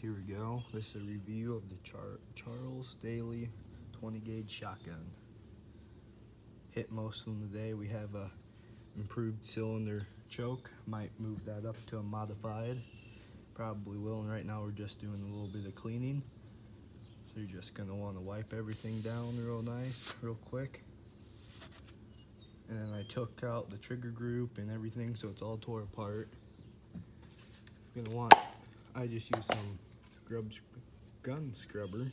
here we go. This is a review of the Charles Daly 20 gauge shotgun. Hit most of them today. We have a improved cylinder choke. Might move that up to a modified. Probably will, and right now we're just doing a little bit of cleaning. So you're just gonna want to wipe everything down real nice, real quick. And then I took out the trigger group and everything, so it's all tore apart. You're gonna want, I just use some gun scrubber.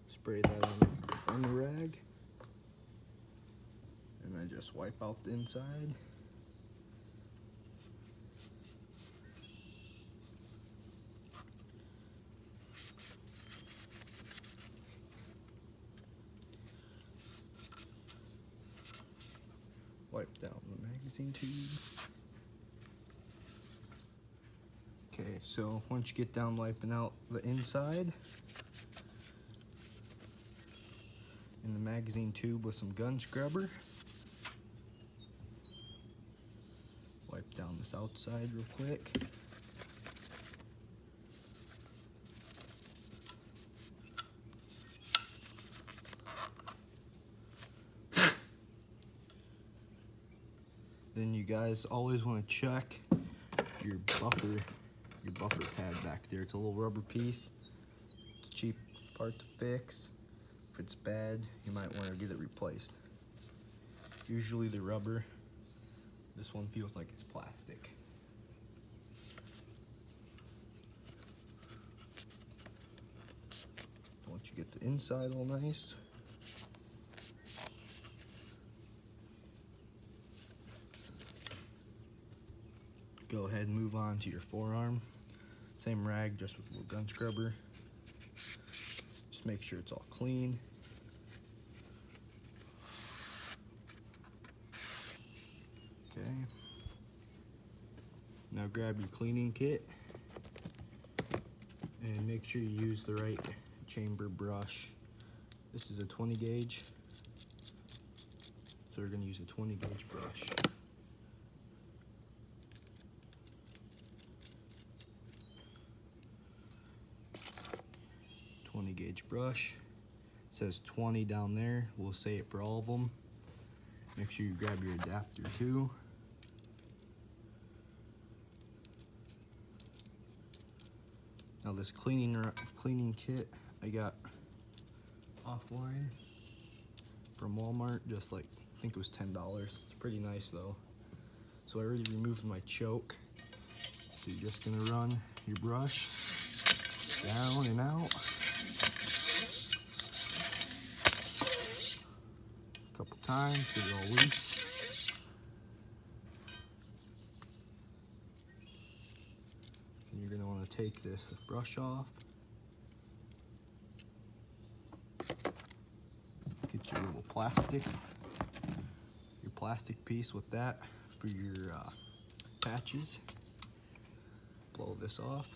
Spray that on the rag. And I just wipe out the inside. Wipe down the magazine tube. Okay, so once you get down wiping out the inside in the magazine tube with some gun scrubber, wipe down this outside real quick. Then you guys always want to check your buffer pad back there. It's a little rubber piece. It's a cheap part to fix. If it's bad, you might want to get it replaced. Usually the rubber. This one feels like it's plastic. Once you get the inside all nice, go ahead and move on to your forearm. Same rag, just with a little gun scrubber. Just make sure it's all clean. Okay. Now grab your cleaning kit and make sure you use the right chamber brush. This is a 20 gauge, so we're going to use a 20 gauge brush. Gauge brush. It says 20 down there. We'll say it for all of them. Make sure you grab your adapter too. Now this cleaning kit I got offline from Walmart, just like, I think it was $10. It's pretty nice though. So I already removed my choke. So you're just gonna run your brush down and out. Couple times, get it all loose. And you're going to want to take this brush off. Get your little plastic piece with that for your patches. Blow this off.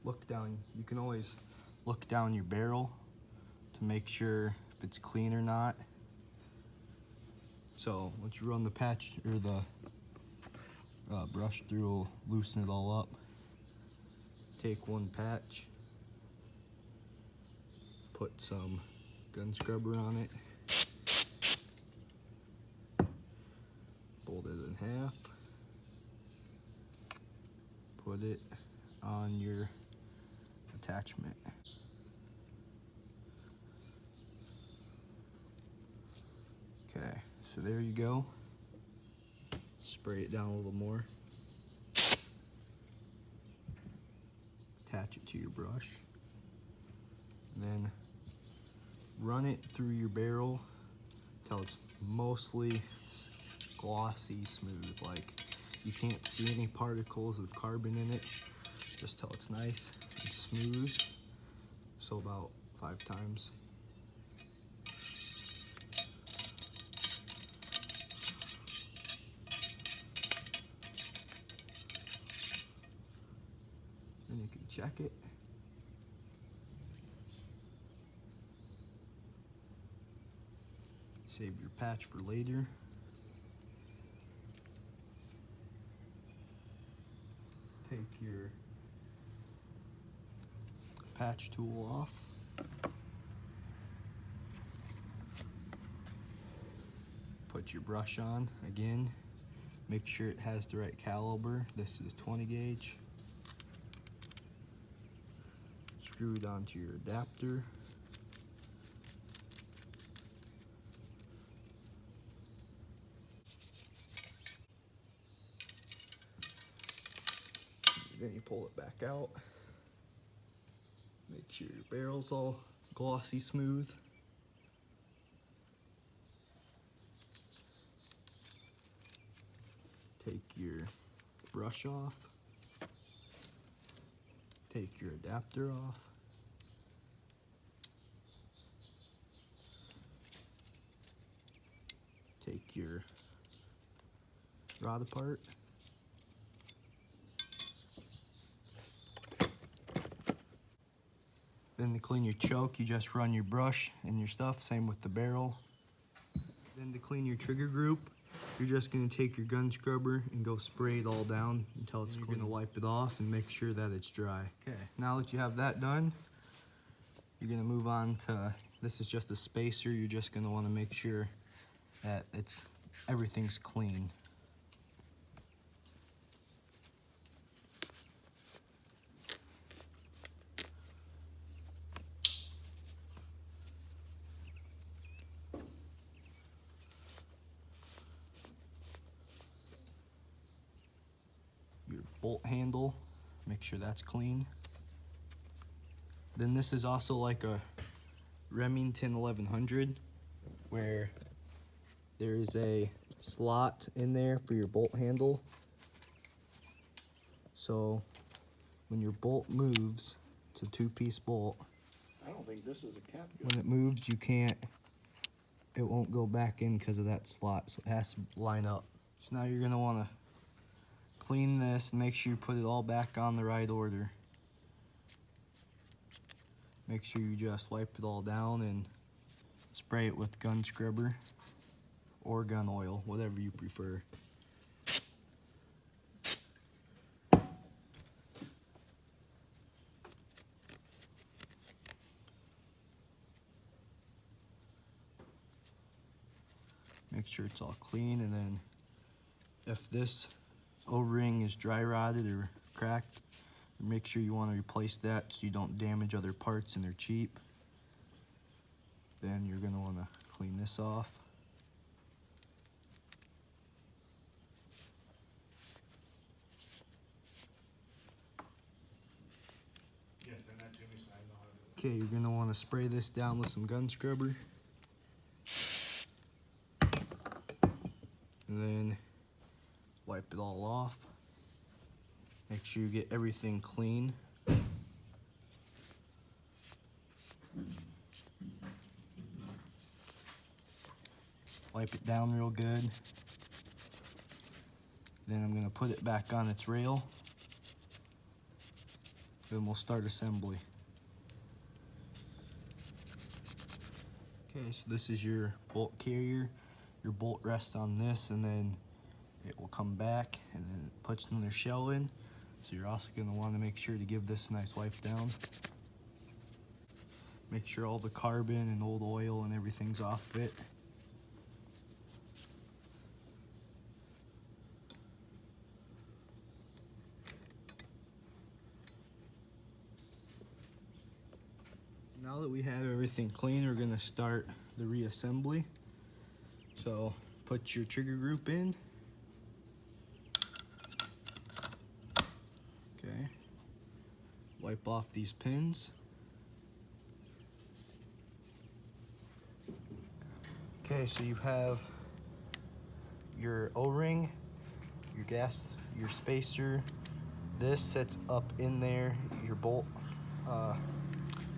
Look down. You can always look down your barrel to make sure if it's clean or not. So once you run the patch or the brush through, loosen it all up. Take one patch, put some gun scrubber on it, fold it in half, put it on your attachment. Okay, so there you go. Spray it down a little more. Attach it to your brush. And then run it through your barrel until it's mostly glossy smooth. Like you can't see any particles of carbon in it. Just till it's nice and smooth. So about 5 times. And you can check it. Save your patch for later. your patch tool off. Put your brush on again. Make sure it has the right caliber. This is 20 gauge. Screw it onto your adapter. Then you pull it back out. Make sure your barrel's all glossy smooth. Take your brush off. Take your adapter off. Take your rod apart. Then to clean your choke, you just run your brush and your stuff, same with the barrel. Then to clean your trigger group, you're just gonna take your gun scrubber and go spray it all down until it's clean. You're gonna wipe it off and make sure that it's dry. Okay, now that you have that done, you're gonna move on to, this is just a spacer. You're just gonna wanna make sure that everything's clean. Your bolt handle, make sure that's clean. Then this is also like a Remington 1100 where there is a slot in there for your bolt handle. So when your bolt moves, it's a 2-piece bolt. I don't think this is a cap gun. When it moves, it won't go back in because of that slot, so it has to line up. So now you're gonna wanna clean this and make sure you put it all back on the right order. Make sure you just wipe it all down and spray it with gun scrubber or gun oil, whatever you prefer. Make sure it's all clean, and then if this O-ring is dry rotted or cracked, make sure you want to replace that so you don't damage other parts and they're cheap. Then you're going to want to clean this off. Yes, and that Jimmy said I know how to do Okay, you're going to want to spray this down with some gun scrubber. And then wipe it all off. Make sure you get everything clean. Wipe it down real good. Then I'm gonna put it back on its rail. Then we'll start assembly. Okay, so this is your bolt carrier. Your bolt rests on this, and then it will come back and then it puts another shell in. So you're also going to want to make sure to give this a nice wipe down. Make sure all the carbon and old oil and everything's off it. Now that we have everything clean, we're going to start the reassembly. So put your trigger group in. Okay. Wipe off these pins. Okay, so you have your O-ring, your gas, your spacer. This sits up in there, your bolt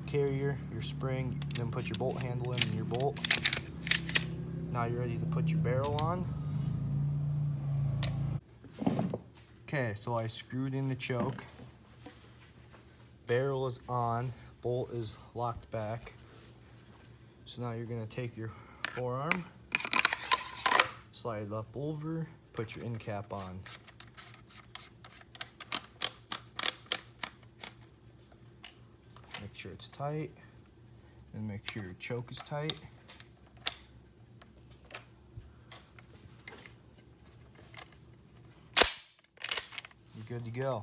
carrier, your spring, then put your bolt handle in and your bolt. Now you're ready to put your barrel on. Okay, so I screwed in the choke. Barrel is on, bolt is locked back. So now you're gonna take your forearm, slide it up over, put your end cap on. sure it's tight, and make sure your choke is tight. You're good to go.